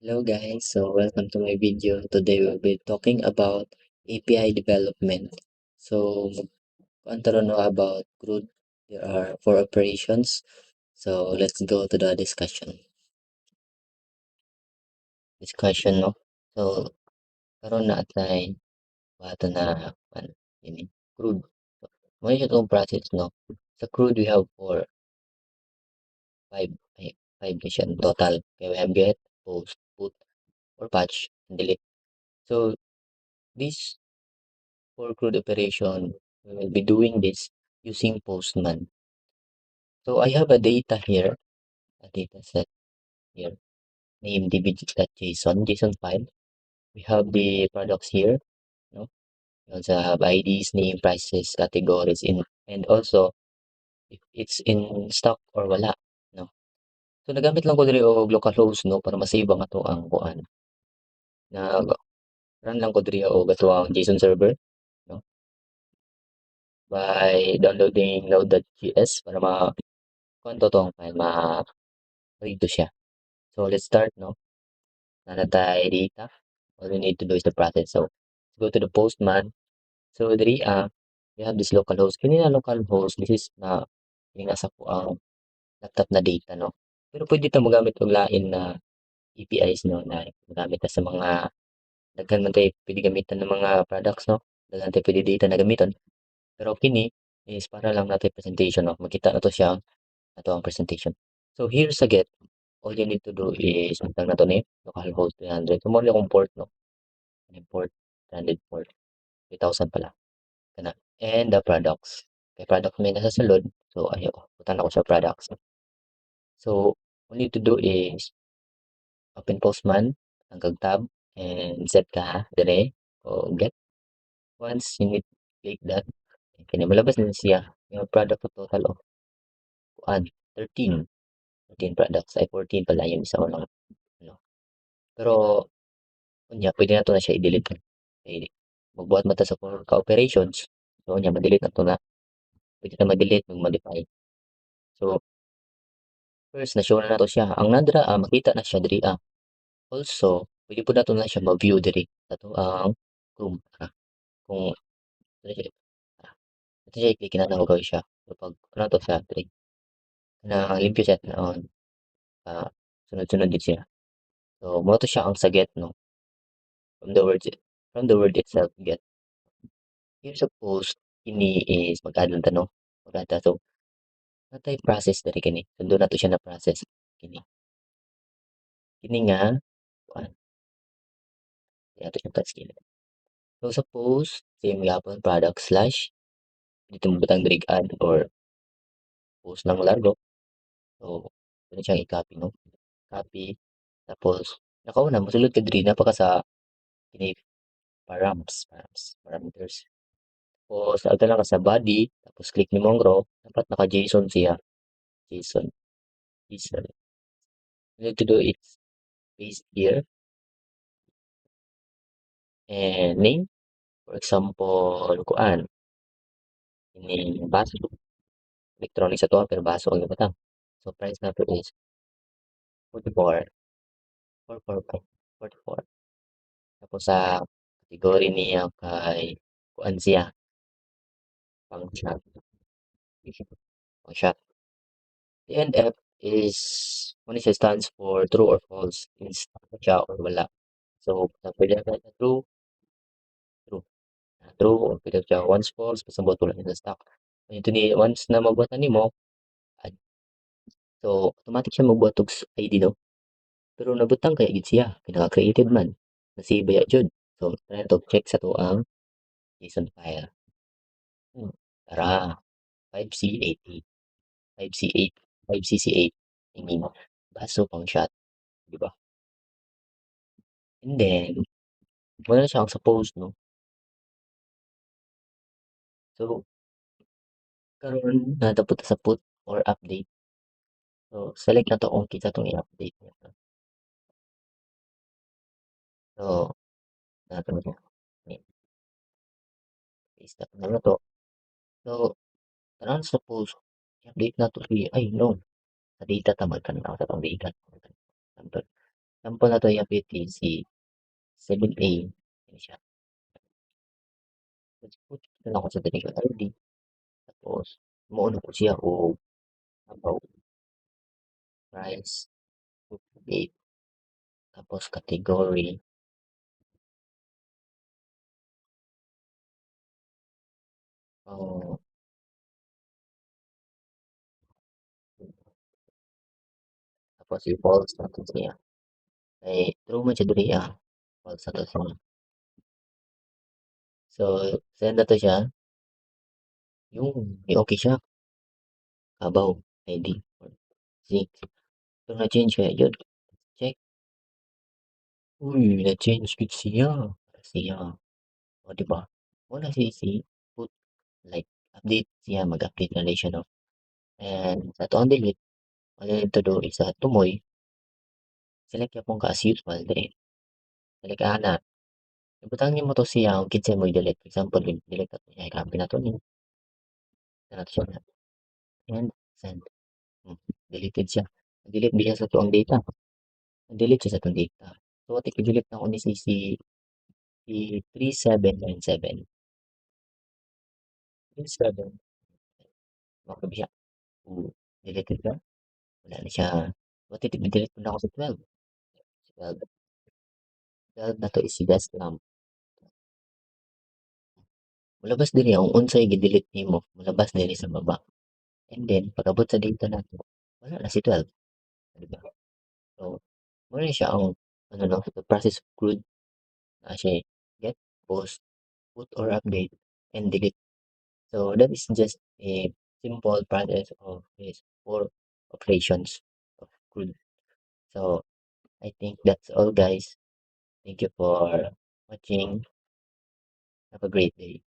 Hello guys, so welcome to my video. Today we'll be talking about API development. So, to know about CRUD, there are four operations. So, let's go to the discussion. No? So, karon na atay bata na ini CRUD. Mo siya tong process no. Sa CRUD we have five five na siya in total. Okay, we have get, post, put, or patch, and delete. So, this for CRUD operation, we will be doing this using Postman. So I have a data here, a data set here, named dbg.json file. We have the products here, no? We also have IDs, name, prices, categories, and also if it's in stock or wala, no? So nagamit lang ko diri og localhost, no, para masave ang ato ang kuan. Na run lang ko diri og ato ang JSON server, no? By downloading node.js para kuan to tong file read to siya. So let's start, no? Nanatay data. All we need to do is the process. So let's go to the Postman. So diri we have this localhost. Kini na localhost, this is kini nasa ko ang laptop na data, no? Pero pwede ta magamit og lain na APIs, no, na magamit ta sa mga daghan man tay pwede gamitan ng mga products, no? Daghan tay pwede data na gamiton. Pero kini is para lang natin presentation, no? Makita na to siya ato ang presentation. So here sa get, all you need to do is magtag na to ni localhost 300. So mo akong port, no? Import 300 port 3,000 pala kana. And the products. Kay product may nasa sulod. So ayo, putan ako sa products. So all you need to do is open Postman, hanggang tab, and set ka dire o get. Once you need click that, kini malabas na siya yung product ko total of kuan 13 products ay 14 pala yung isa unang ano. Pero unya pwede na to na siya i-delete. Eh, magbuhat man ta sa operations. So unya ma-delete na to na. Pwede na ma-delete, mag-modify. So first na-show na nato siya. Ang nadra makita na siya diri Also, pwede po nato na siya ma-view diri ato ang Chrome. Kung ano siya ito siya i-click na nahugaw siya. So pag ano to siya diri na limpyo siya on sunod-sunod din siya. So mo to siya ang sa get, no, from the word itself get. Here sa post kini is mag-add lang ta, no, mag-add ta. So natay process diri kini. Sundo nato siya na process kini. Kini nga kuan ato siya task kini. So suppose same gyapon product slash dito mo butang drag add or post ng largo. So pwede siyang i-copy, no? Copy tapos nakauna mosulod ka diri napaka sa kini parameters. Tapos agda lang ka sa body tapos click nimo ang row dapat naka-JSON siya. JSON. JSON. You need to do it paste here and name. For example, kuan ini baso electronics sa to pero baso ang ibutang. So price na to is 44 444 44. Tapos sa category niya kay kuan siya pang shop. Pang shop. The NF is when it stands for true or false is siya or wala. So pwede na true, true. True or pwede siya once false basta wala na stock. Ito ni once na mabuhat na nimo so automatic siya magbuhat og ID, no? Pero nabutang kaya gid siya kay naka-created man. Nasave ya jud. So try to check sa to ang JSON file. Tara 5C80, 5C8, 5CC8. I mean, baso pang shot, di ba? And then, wala na siyang suppose, no? So, karon natapot sa put or update. So, select na to kung kita itong i-update niya. So, nato na siya. Paste na to. So, karon suppose, i-update na to ay no, sa data tamad ka na sa itong data. Sample na to yung PTC 7A. Yan siya. Put na ako sa dali ko ready. Tapos, mauna ko siya o about price, date, tapos category. Oh, tapos i-false na to siya. Eh, true man siya dali false na to siya. So, send na to siya. Yung, okay siya. About ID. Sync. So, na-change kaya yun. Check. Uy, na-change good siya. Siya. O, diba? Wala si put like update siya, mag-update na rin siya, no? And sa to ang delete, all you need to do is tumoy, select yung kung ka as usual, dire. Select ana. Ibutang niyo mo to siya, kung kinsa mo i-delete. For example, delete na to niya, copy na to niya. Na to siya na. And send. Hmm, deleted siya. Delete biya sa to ang data. Delete siya sa tong data. So, what i-delete na ko ni si 3797. 37. Okay ba siya? Oo. Deleted ka? Wala na siya. What i-delete ko na ako sa 12. 12. 12 na to is si Deslam. Mulabas diri ang unsay gi-delete nimo, mulabas diri sa baba. And then pag-abot sa data nato, wala na si 12, di ba? So, mo na siya ang ano no, the process of crude na siya get, post, put or update, and delete. So that is just a simple process of this four operations of crude. So I think that's all guys. Thank you for watching. Have a great day.